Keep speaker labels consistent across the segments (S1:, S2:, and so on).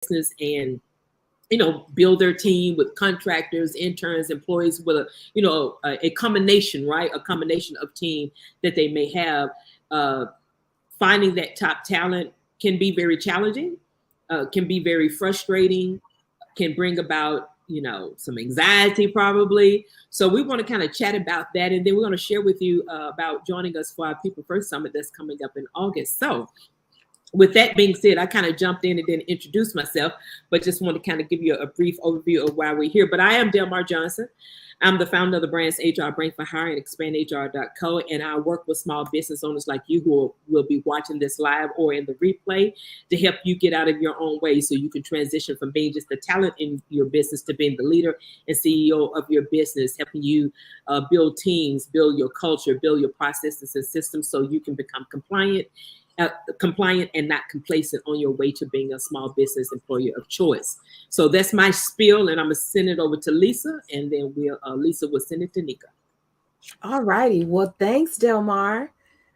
S1: business and build their team with contractors, interns, employees with a combination, right? A combination of team that they may have. Finding that top talent can be very challenging, can be very frustrating, can bring about some anxiety probably. So we want to kind of chat about that, and then we're going to share with you about joining us for our People First Summit that's coming up in August. So with that being said, I kind of jumped in and didn't introduce myself, but just want to kind of give you a brief overview of why we're here. But I am Delmar Johnson. I'm the founder of the brand's HR Brain for Hire and ExpandHR.co, and I work with small business owners like you who will be watching this live or in the replay to help you get out of your own way so you can transition from being just the talent in your business to being the leader and CEO of your business, helping you build teams, build your culture, build your processes and systems so you can become compliant and not complacent on your way to being a small business employer of choice. So that's my spiel, and I'm gonna send it over to Lisa, and then Lisa will send it to Nika.
S2: All righty. Well, thanks, Delmar.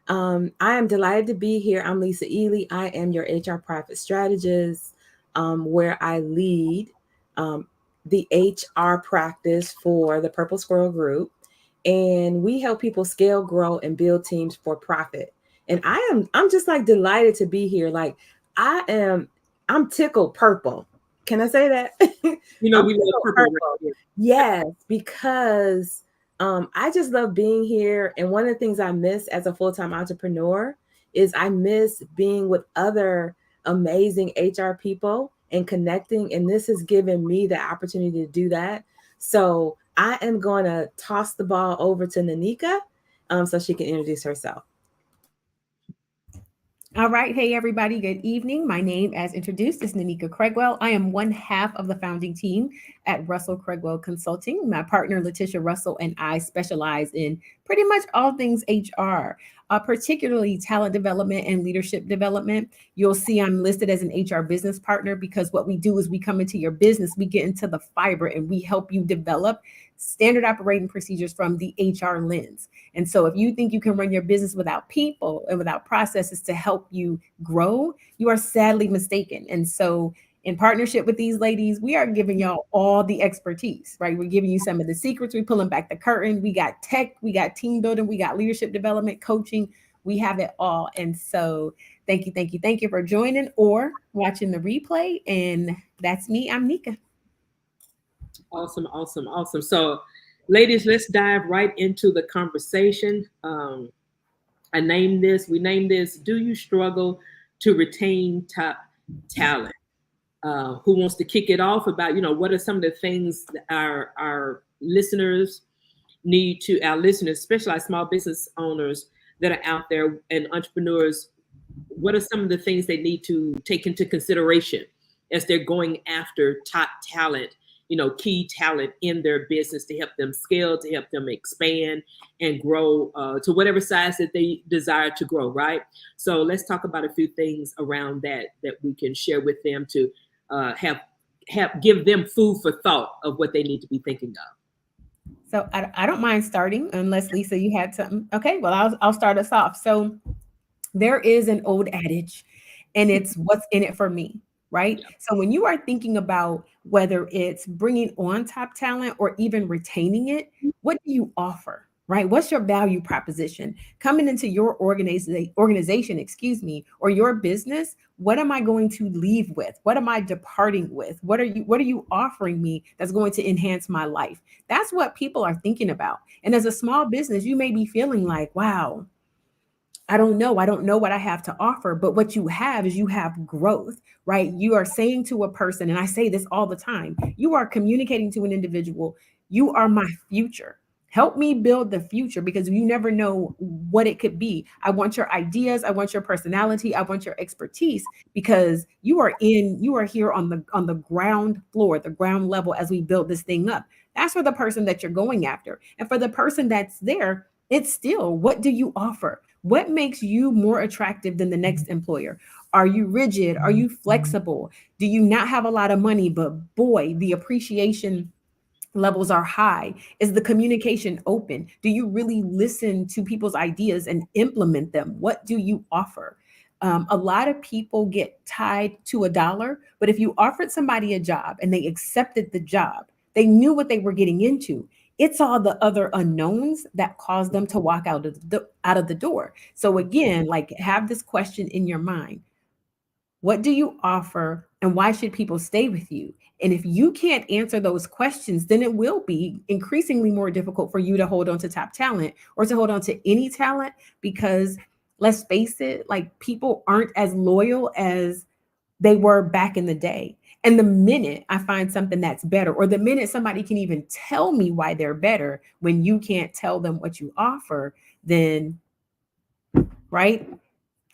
S2: I am delighted to be here. I'm Lisa Ely. I am your HR private strategist, where I lead the HR practice for the Purple Squirrel Group, and we help people scale, grow, and build teams for profit. And I'm just like delighted to be here. Like I'm tickled purple. Can I say that?
S1: We love purple. Right?
S2: Yes, because I just love being here. And one of the things I miss as a full-time entrepreneur is I miss being with other amazing HR people and connecting. And this has given me the opportunity to do that. So I am going to toss the ball over to Nanika so she can introduce herself.
S3: All right. Hey, everybody. Good evening. My name, as introduced, is Nanika Craigwell. I am one half of the founding team at Russell Craigwell Consulting. My partner, Letitia Russell, and I specialize in pretty much all things HR, particularly talent development and leadership development. You'll see I'm listed as an HR business partner because what we do is we come into your business, we get into the fiber, and we help you develop standard operating procedures from the HR lens. And so if you think you can run your business without people and without processes to help you grow, you are sadly mistaken. And so in partnership with these ladies, we are giving y'all all the expertise, right? We're giving you some of the secrets. We're pulling back the curtain. We got tech, we got team building, we got leadership development, coaching. We have it all. And so thank you for joining or watching the replay. And that's me. I'm Nika.
S1: Awesome. So, ladies, let's dive right into the conversation. We named this, Do You Struggle to Retain Top Talent? Who wants to kick it off about, what are some of the things that our listeners need to, our listeners, especially our small business owners that are out there and entrepreneurs, what are some of the things they need to take into consideration as they're going after top talent, key talent in their business to help them scale, to help them expand and grow to whatever size that they desire to grow, right? So let's talk about a few things around that we can share with them to give them food for thought of what they need to be thinking of.
S3: So I don't mind starting unless Lisa, you had something. Okay, well, I'll start us off. So there is an old adage, and it's what's in it for me. Right. Yeah. So when you are thinking about whether it's bringing on top talent or even retaining it, what do you offer? Right. What's your value proposition coming into your organization, or your business? What am I going to leave with? What am I departing with? What are you offering me that's going to enhance my life? That's what people are thinking about. And as a small business, you may be feeling like, wow, I don't know what I have to offer, but what you have is you have growth, right? You are saying to a person, and I say this all the time, you are communicating to an individual, you are my future. Help me build the future because you never know what it could be. I want your ideas. I want your personality. I want your expertise because you are here on the ground floor, the ground level as we build this thing up. That's for the person that you're going after. And for the person that's there, it's still, what do you offer? What makes you more attractive than the next employer? Are you rigid? Are you flexible? Do you not have a lot of money, but boy, the appreciation levels are high? Is the communication open? Do you really listen to people's ideas and implement them? What do you offer? A lot of people get tied to a dollar, but if you offered somebody a job and they accepted the job, they knew what they were getting into. It's all the other unknowns that cause them to walk out of the door. So again, like have this question in your mind. What do you offer and why should people stay with you? And if you can't answer those questions, then it will be increasingly more difficult for you to hold on to top talent or to hold on to any talent because let's face it, like people aren't as loyal as they were back in the day. And the minute I find something that's better, or the minute somebody can even tell me why they're better, when you can't tell them what you offer, then, right?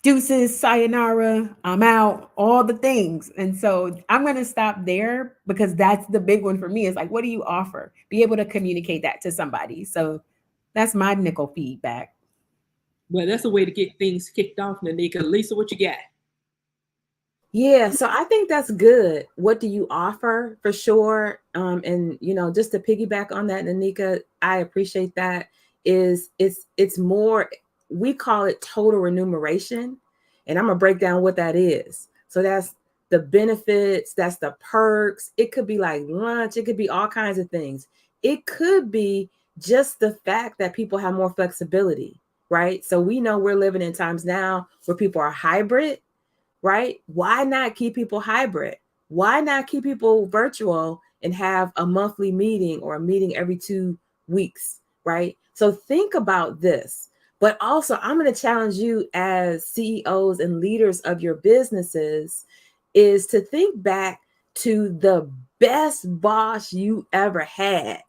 S3: Deuces, sayonara, I'm out, all the things. And so I'm going to stop there because that's the big one for me is like, what do you offer? Be able to communicate that to somebody. So that's my nickel feedback.
S1: Well, that's a way to get things kicked off, Nanika. Lisa, what you got?
S2: Yeah, so I think that's good. What do you offer for sure? And just to piggyback on that, Nanika, I appreciate that. It's more, we call it total remuneration, and I'm gonna break down what that is. So that's the benefits, that's the perks. It could be like lunch, it could be all kinds of things. It could be just the fact that people have more flexibility, right? So we know we're living in times now where people are hybrid, right? Why not keep people hybrid? Why not keep people virtual and have a monthly meeting or a meeting every 2 weeks, right? So think about this. But also, I'm going to challenge you as CEOs and leaders of your businesses is to think back to the best boss you ever had.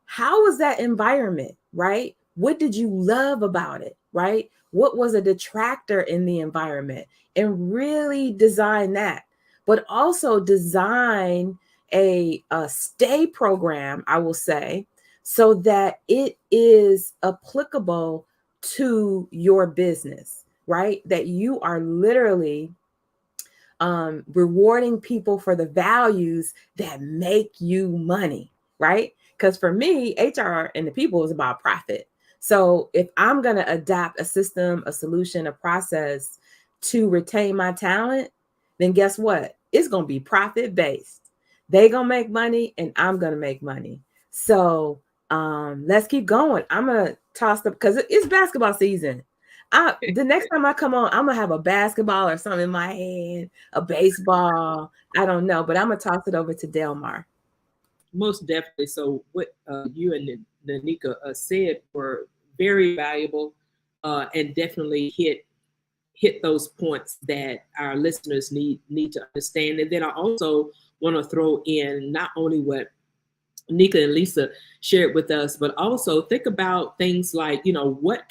S2: How was that environment, right? What did you love about it, right? What was a detractor in the environment? And really design that, but also design a stay program, I will say, so that it is applicable to your business, right? That you are literally rewarding people for the values that make you money, right? Because for me, HR and the people is about profit. So if I'm going to adopt a system, a solution, a process to retain my talent, then guess what? It's going to be profit based. They going to make money and I'm going to make money. So let's keep going. I'm going to toss up because it's basketball season. The next time I come on, I'm gonna have a basketball or something in my hand, a baseball. I don't know, but I'm gonna toss it over to Delmar.
S1: Most definitely. So what you and Nanika said were very valuable and definitely hit those points that our listeners need to understand. And then I also want to throw in not only what Nika and Lisa shared with us, but also think about things like, what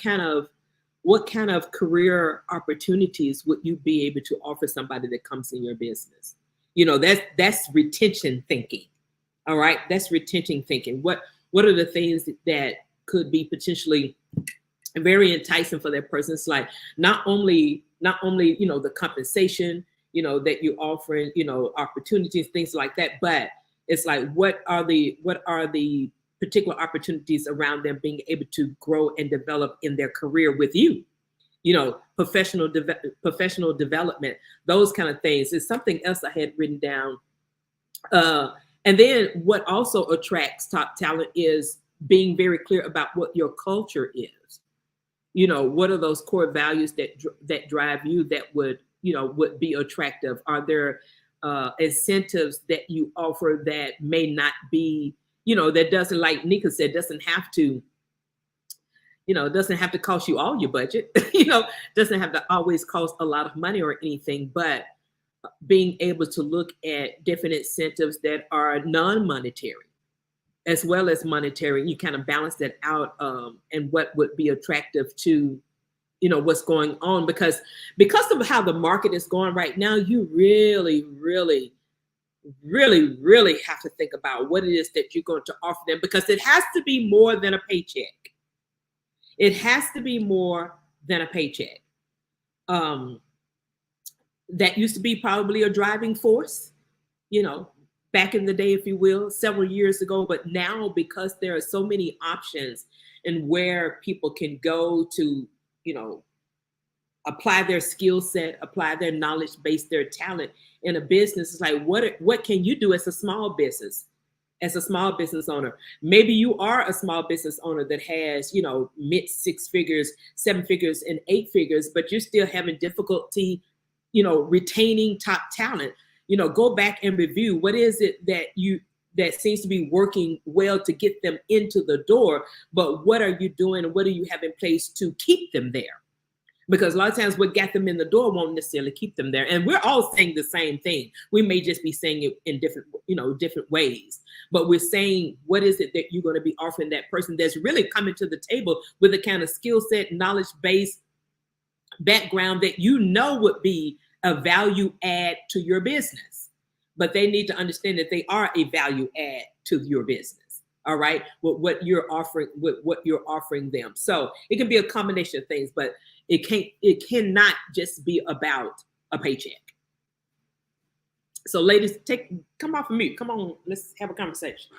S1: kind of career opportunities would you be able to offer somebody that comes in your business? That's retention thinking. All right, that's retention thinking. What are the things that could be potentially very enticing for that person? It's like not only the compensation that you're offering, opportunities, things like that, but it's like what are the particular opportunities around them being able to grow and develop in their career with you? Professional development, those kind of things. Is something else I had written down. And then what also attracts top talent is being very clear about what your culture is. What are those core values that drive you that would be attractive? Are there incentives that you offer that may not be, that doesn't, like Nika said, doesn't have to cost you all your budget, doesn't have to always cost a lot of money or anything, but being able to look at different incentives that are non-monetary as well as monetary. You kind of balance that out, and what would be attractive to, what's going on, because of how the market is going right now, you really, really, really, really have to think about what it is that you're going to offer them, because it has to be more than a paycheck. It has to be more than a paycheck. That used to be probably a driving force, back in the day, if you will, several years ago. But now, because there are so many options and where people can go to, apply their skill set, apply their knowledge base, their talent in a business. It's like, what can you do as a small business? As a small business owner, maybe you are a small business owner that has, mid 6 figures, 7 figures, and 8 figures, but you're still having difficulty, retaining top talent. Go back and review what is it that seems to be working well to get them into the door, but what are you doing and what do you have in place to keep them there? Because a lot of times what got them in the door won't necessarily keep them there. And we're all saying the same thing. We may just be saying it in different ways. But we're saying, what is it that you're going to be offering that person that's really coming to the table with the kind of skill set, knowledge base, background that would be a value add to your business. But they need to understand that they are a value add to your business. All right, with what you're offering them. So it can be a combination of things, but it cannot just be about a paycheck. So ladies, come off of mute. Come on, let's have a conversation.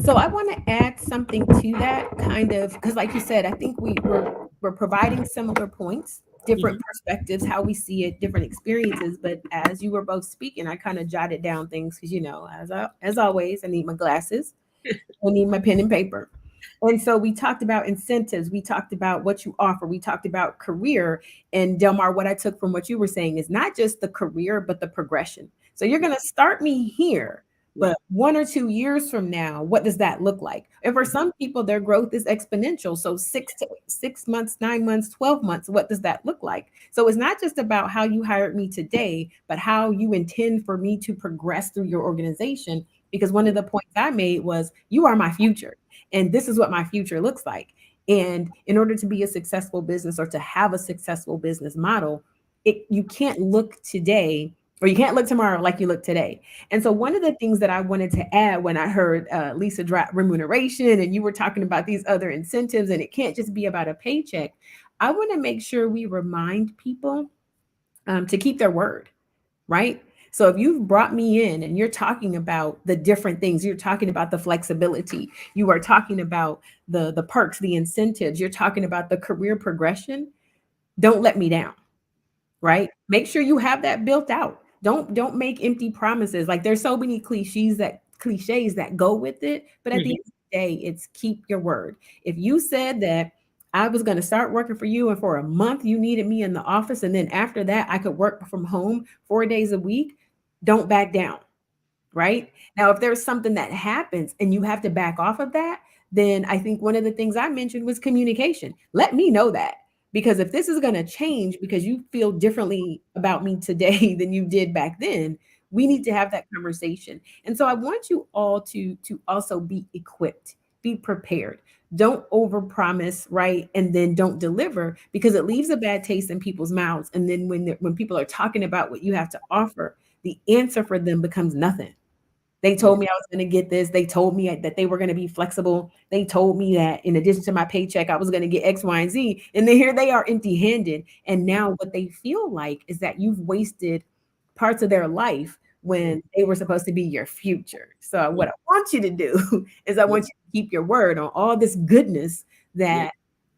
S3: So I want to add something to that, kind of, because like you said, I think we're providing similar points, different perspectives, how we see it, different experiences. But as you were both speaking, I kind of jotted down things because, as always, I need my glasses. I need my pen and paper. And so we talked about incentives. We talked about what you offer. We talked about career. And Delmar, what I took from what you were saying is not just the career, but the progression. So you're going to start me here, but 1 or 2 years from now, what does that look like? And for some people, their growth is exponential. So 6 months, 9 months, 12 months, what does that look like? So it's not just about how you hired me today, but how you intend for me to progress through your organization. Because one of the points I made was, you are my future, and this is what my future looks like. And in order to be a successful business or to have a successful business model, you can't look today or you can't look tomorrow like you look today. And so one of the things that I wanted to add when I heard Lisa drop remuneration and you were talking about these other incentives, and it can't just be about a paycheck, I want to make sure we remind people to keep their word, right? So if you've brought me in and you're talking about the different things, you're talking about the flexibility, you are talking about the perks, the incentives, you're talking about the career progression, don't let me down, right? Make sure you have that built out. Don't make empty promises. Like, there's so many cliches that go with it, but at the end of the day, it's keep your word. If you said that I was going to start working for you and for a month you needed me in the office, and then after that I could work from home 4 days a week, don't back down, right? Now, if there's something that happens and you have to back off of that, then I think one of the things I mentioned was communication. Let me know that, because if this is going to change because you feel differently about me today than you did back then, we need to have that conversation. And so I want you all to also be equipped, be prepared. Don't overpromise, right? And then don't deliver, because it leaves a bad taste in people's mouths. And then when people are talking about what you have to offer, the answer for them becomes nothing. They told me I was going to get this. They told me that they were going to be flexible. They told me that in addition to my paycheck, I was going to get X, Y, and Z. And then here they are empty-handed. And now what they feel like is that you've wasted parts of their life when they were supposed to be your future. So what I want you to do is I want you to keep your word on all this goodness that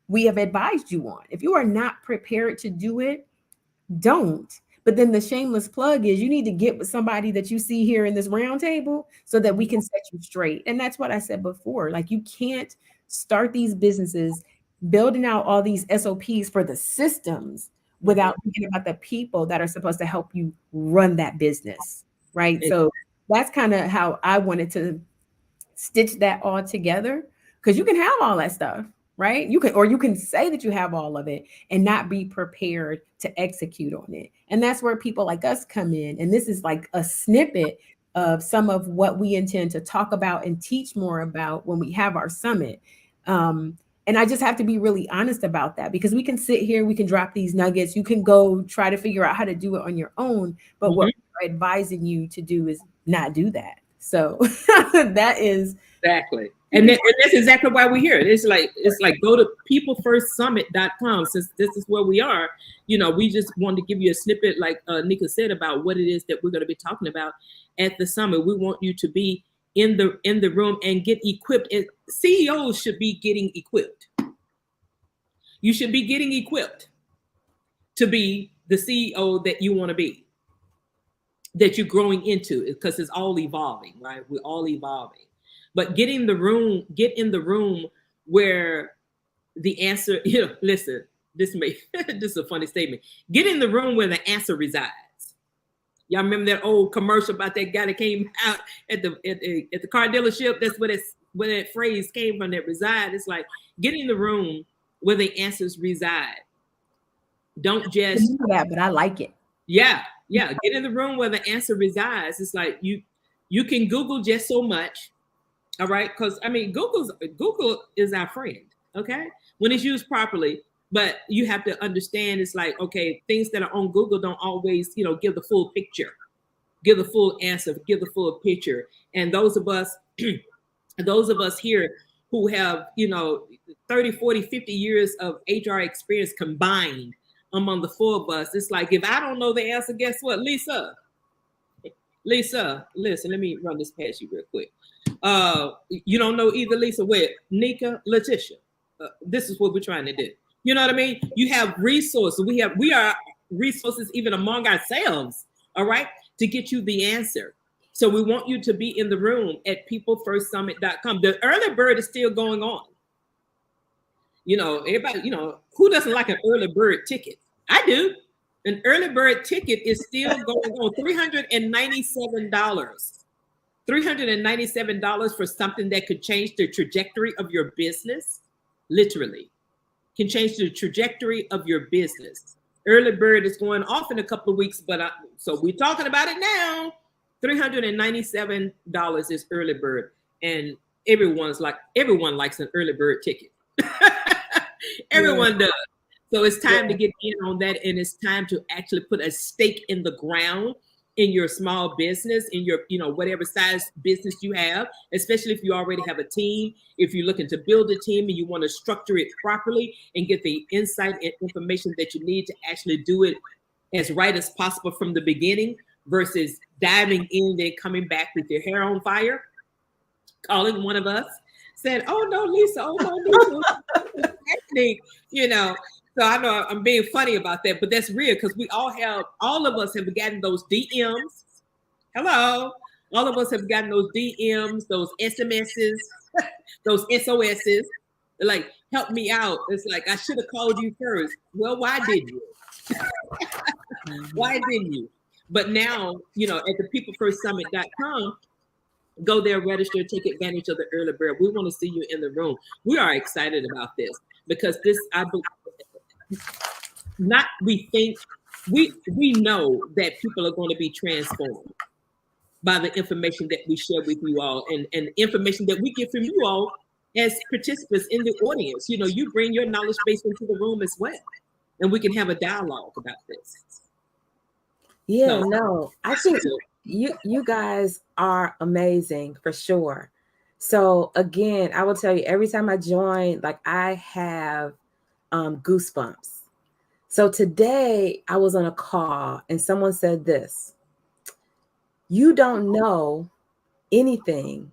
S3: we have advised you on. If you are not prepared to do it, don't. But then the shameless plug is, you need to get with somebody that you see here in this roundtable so that we can set you straight. And that's what I said before. Like, you can't start these businesses building out all these SOPs for the systems without thinking about the people that are supposed to help you run that business, right? So that's kind of how I wanted to stitch that all together, because you can have all that stuff, right? You can say that you have all of it and not be prepared to execute on it. And that's where people like us come in. And this is like a snippet of some of what we intend to talk about and teach more about when we have our summit. And I just have to be really honest about that, because we can sit here, we can drop these nuggets, you can go try to figure out how to do it on your own. But what we're advising you to do is not do that. So that is
S1: exactly. And that's exactly why we're here. It's like go to peoplefirstsummit.com. Since this is where we are, we just wanted to give you a snippet, like Nika said, about what it is that we're going to be talking about at the summit. We want you to be in the room and get equipped. And CEOs should be getting equipped. You should be getting equipped to be the CEO that you want to be, that you're growing into, because it's all evolving, right? We're all evolving. But get in the room where the answer, listen, this is a funny statement. Get in the room where the answer resides. Y'all remember that old commercial about that guy that came out at the car dealership? That's where that phrase came from, that reside. It's like, get in the room where the answers reside. Don't just
S3: that, but I like it.
S1: Yeah. Get in the room where the answer resides. It's like you can Google just so much. All right. Because I mean, Google is our friend. Okay. When it's used properly. But you have to understand, it's like, okay, things that are on Google don't always, give the full picture, give the full answer, give the full picture. And those of us here who have, 30, 40, 50 years of HR experience combined among the four of us, it's like, if I don't know the answer, guess what? Lisa, listen, let me run this past you real quick. You don't know either, Lisa. Wait, Nika, Letitia. This is what we're trying to do. You know what I mean? You have resources. We are resources even among ourselves, all right, to get you the answer. So we want you to be in the room at peoplefirstsummit.com. The early bird is still going on. Everybody, who doesn't like an early bird ticket? I do. An early bird ticket is still going on. $397. $397 for something that could change the trajectory of your business, literally. Can change the trajectory of your business. Early bird is going off in a couple of weeks, but so we're talking about it now. $397 is early bird, and everyone likes an early bird ticket. Everyone does. So it's time to get in on that, and it's time to actually put a stake in the ground in your small business, in your, whatever size business you have, especially if you already have a team. If you're looking to build a team and you want to structure it properly and get the insight and information that you need to actually do it as right as possible from the beginning, versus diving in and coming back with your hair on fire, calling one of us, said, "Oh no, Lisa, what's happening?" So I know I'm being funny about that, but that's real, because all of us have gotten those DMs. Hello. All of us have gotten those DMs, those SMSs, those SOSs. They're like, help me out. It's like, I should have called you first. Well, why didn't you? Why didn't you? But now, at the peoplefirstsummit.com, go there, register, take advantage of the early bird. We want to see you in the room. We are excited about this, because this, we know that people are going to be transformed by the information that we share with you all, and information that we get from you all as participants in the audience. You bring your knowledge base into the room as well, and we can have a dialogue about this.
S2: Yeah, no, I think you guys are amazing for sure. So again, I will tell you, every time I join, like, I have goosebumps. So today I was on a call and someone said this: you don't know anything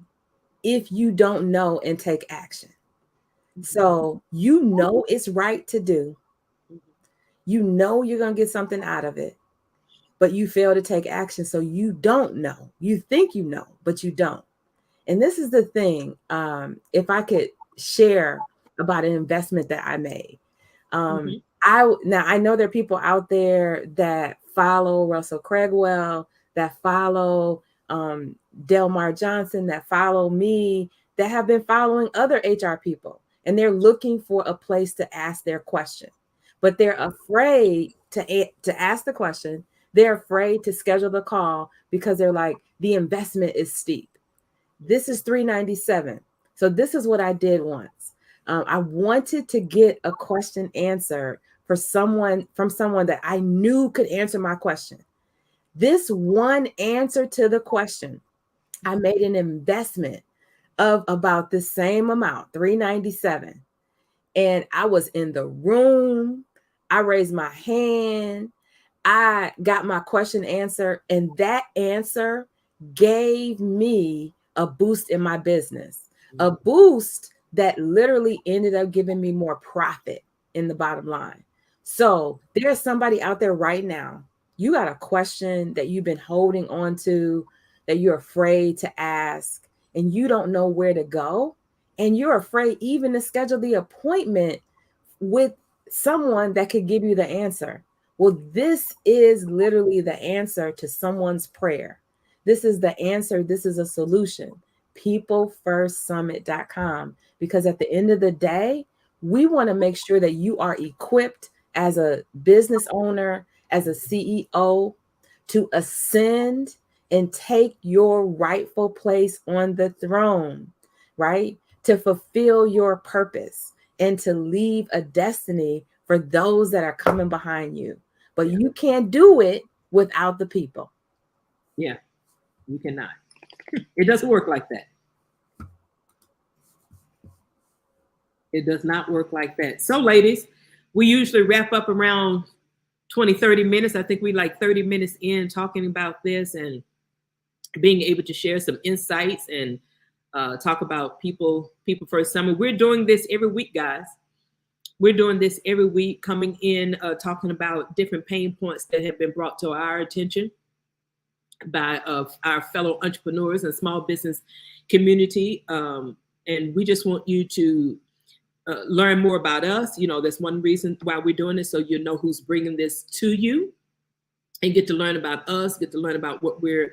S2: if you don't know and take action. So it's right to do. You're going to get something out of it, but you fail to take action. So you don't know. You think you know, but you don't. And this is the thing. If I could share about an investment that I made. I know there are people out there that follow Russell Craigwell, that follow Delmar Johnson, that follow me, that have been following other HR people, and they're looking for a place to ask their question, but they're afraid to ask the question. They're afraid to schedule the call because they're like, the investment is steep. This is $397. So this is what I did once. I wanted to get a question answered from someone that I knew could answer my question. This one answer to the question, I made an investment of about the same amount, $397. And I was in the room. I raised my hand. I got my question answered. And that answer gave me a boost in my business, a boost that literally ended up giving me more profit in the bottom line. So there's somebody out there right now. You got a question that you've been holding on to, that you're afraid to ask, and you don't know where to go. And you're afraid even to schedule the appointment with someone that could give you the answer. Well, this is literally the answer to someone's prayer. This is the answer. This is a solution. PeopleFirstSummit.com. Because at the end of the day, we want to make sure that you are equipped as a business owner, as a CEO, to ascend and take your rightful place on the throne, right? To fulfill your purpose and to leave a destiny for those that are coming behind you. But you can't do it without the people.
S1: Yeah, you cannot. It doesn't work like that. It does not work like that. So, ladies, we usually wrap up around 20, 30 minutes. I think we like 30 minutes in talking about this and being able to share some insights and talk about people first summit. We're doing this every week, guys. We're doing this every week, coming in, talking about different pain points that have been brought to our attention by our fellow entrepreneurs and small business community. And we just want you to learn more about us. You know, that's one reason why we're doing this, so you know who's bringing this to you, and get to learn about us, get to learn about what we're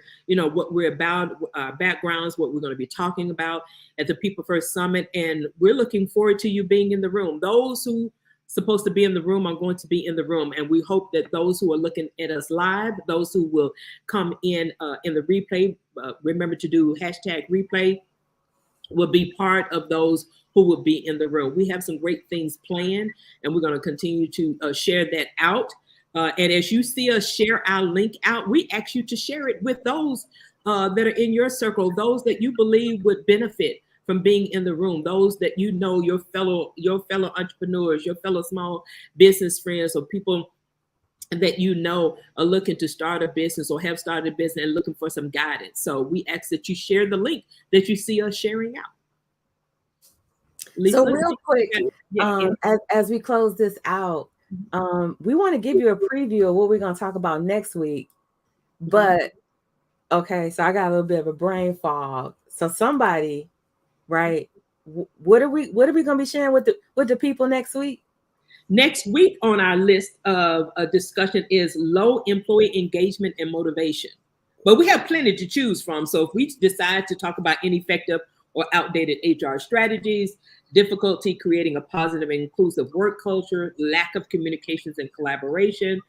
S1: about, our backgrounds, what we're going to be talking about at the People First Summit. And we're looking forward to you being in the room. Those who supposed to be in the room are going to be in the room. And we hope that those who are looking at us live, those who will come in the replay, remember to do #replay, will be part of those who will be in the room. We have some great things planned, and we're going to continue to share that out. And as you see us share our link out, we ask you to share it with those that are in your circle, those that you believe would benefit from being in the room, those that you know, your fellow entrepreneurs, your fellow small business friends, or people that you know are looking to start a business or have started a business and looking for some guidance. So we ask that you share the link that you see us sharing out.
S2: Lisa, so real quick, as we close this out, we want to give you a preview of what we're going to talk about next week. But okay, so I got a little bit of a brain fog. So somebody, right? What are we going to be sharing with the people next week?
S1: Next week on our list of a discussion is low employee engagement and motivation. But we have plenty to choose from. So if we decide to talk about ineffective or outdated HR strategies, difficulty creating a positive and inclusive work culture, lack of communications and collaboration,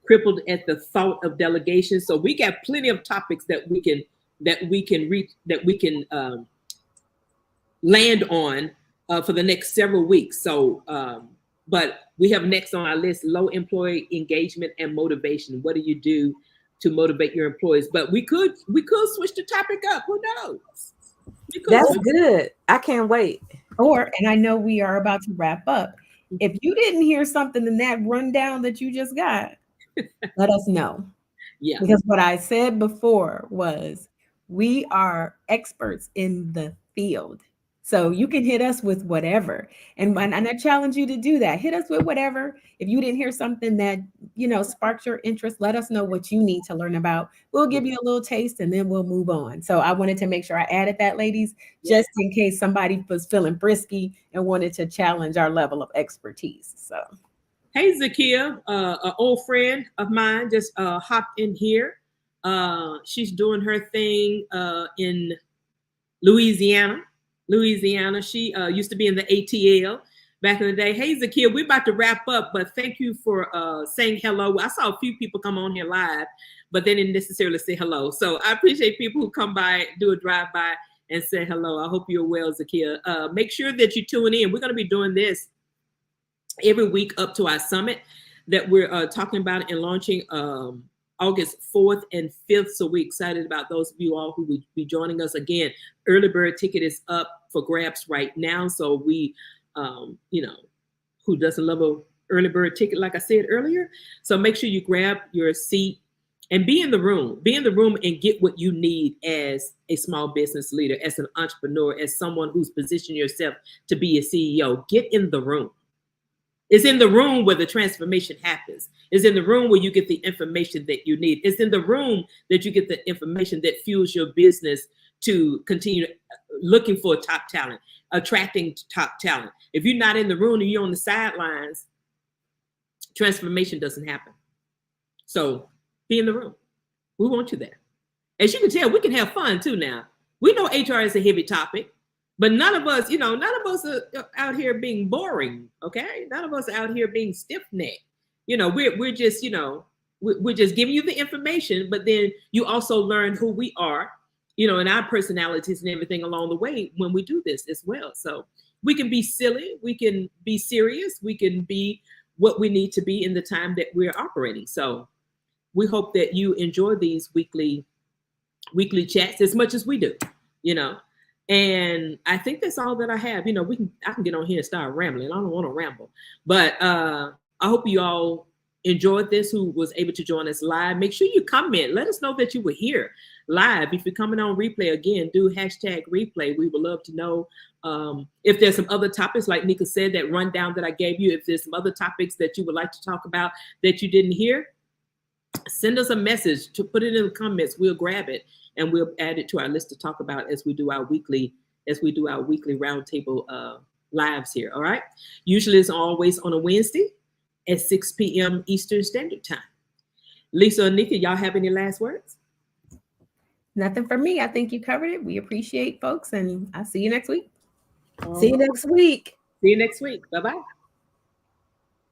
S1: crippled at the thought of delegation. So we got plenty of topics that we can land on for the next several weeks. So, but we have next on our list low employee engagement and motivation. What do you do to motivate your employees? But we could switch the topic up. Who knows?
S2: That's good. I can't wait.
S3: And I know we are about to wrap up. If you didn't hear something in that rundown that you just got, let us know.
S1: Yeah.
S3: Because what I said before was we are experts in the field. So you can hit us with whatever. And I challenge you to do that. Hit us with whatever. If you didn't hear something that, sparked your interest, let us know what you need to learn about. We'll give you a little taste and then we'll move on. So I wanted to make sure I added that, ladies, just in case somebody was feeling frisky and wanted to challenge our level of expertise. So.
S1: Hey, Zakia, an old friend of mine just hopped in here. She's doing her thing in Louisiana. She used to be in the ATL back in the day. Hey, Zakia, we're about to wrap up, but thank you for saying hello. I saw a few people come on here live, but they didn't necessarily say hello. So I appreciate people who come by, do a drive-by, and say hello. I hope you're well, Zakia. Make sure that you tune in. We're going to be doing this every week up to our summit that we're talking about and launching August 4th and 5th. So we're excited about those of you all who will be joining us. Again, early bird ticket is up for grabs right now. So we, who doesn't love a early bird ticket, like I said earlier. So make sure you grab your seat and be in the room and get what you need as a small business leader, as an entrepreneur, as someone who's positioned yourself to be a CEO. Get in the room. It's in the room where the transformation happens. It's in the room where you get the information that you need. It's in the room that you get the information that fuels your business to continue looking for top talent, attracting top talent. If you're not in the room and you're on the sidelines, transformation doesn't happen. So be in the room. We want you there. As you can tell, we can have fun too now. We know HR is a heavy topic, but none of us, none of us are out here being boring, okay? None of us are out here being stiff-necked. We're just, we're just giving you the information, but then you also learn who we are, and our personalities and everything along the way when we do this as well. So we can be silly, we can be serious, we can be what we need to be in the time that we're operating. So we hope that you enjoy these weekly chats as much as we do, and I think that's all that I have. I can get on here and start rambling. I don't want to ramble, but I hope you all enjoyed this, who was able to join us live. Make sure you comment. Let us know that you were here live. If you're coming on replay, again, do #replay. We would love to know if there's some other topics, like Nika said, that rundown that I gave you. If there's some other topics that you would like to talk about that you didn't hear, send us a message to put it in the comments. We'll grab it and we'll add it to our list to talk about as we do our weekly roundtable lives here. All right. Usually it's always on a Wednesday at 6 p.m. Eastern Standard Time. Lisa and Nika, y'all have any last words?
S3: Nothing for me. I think you covered it. We appreciate folks, and I'll see you next week.
S2: See you next week.
S1: See you next week. Bye-bye.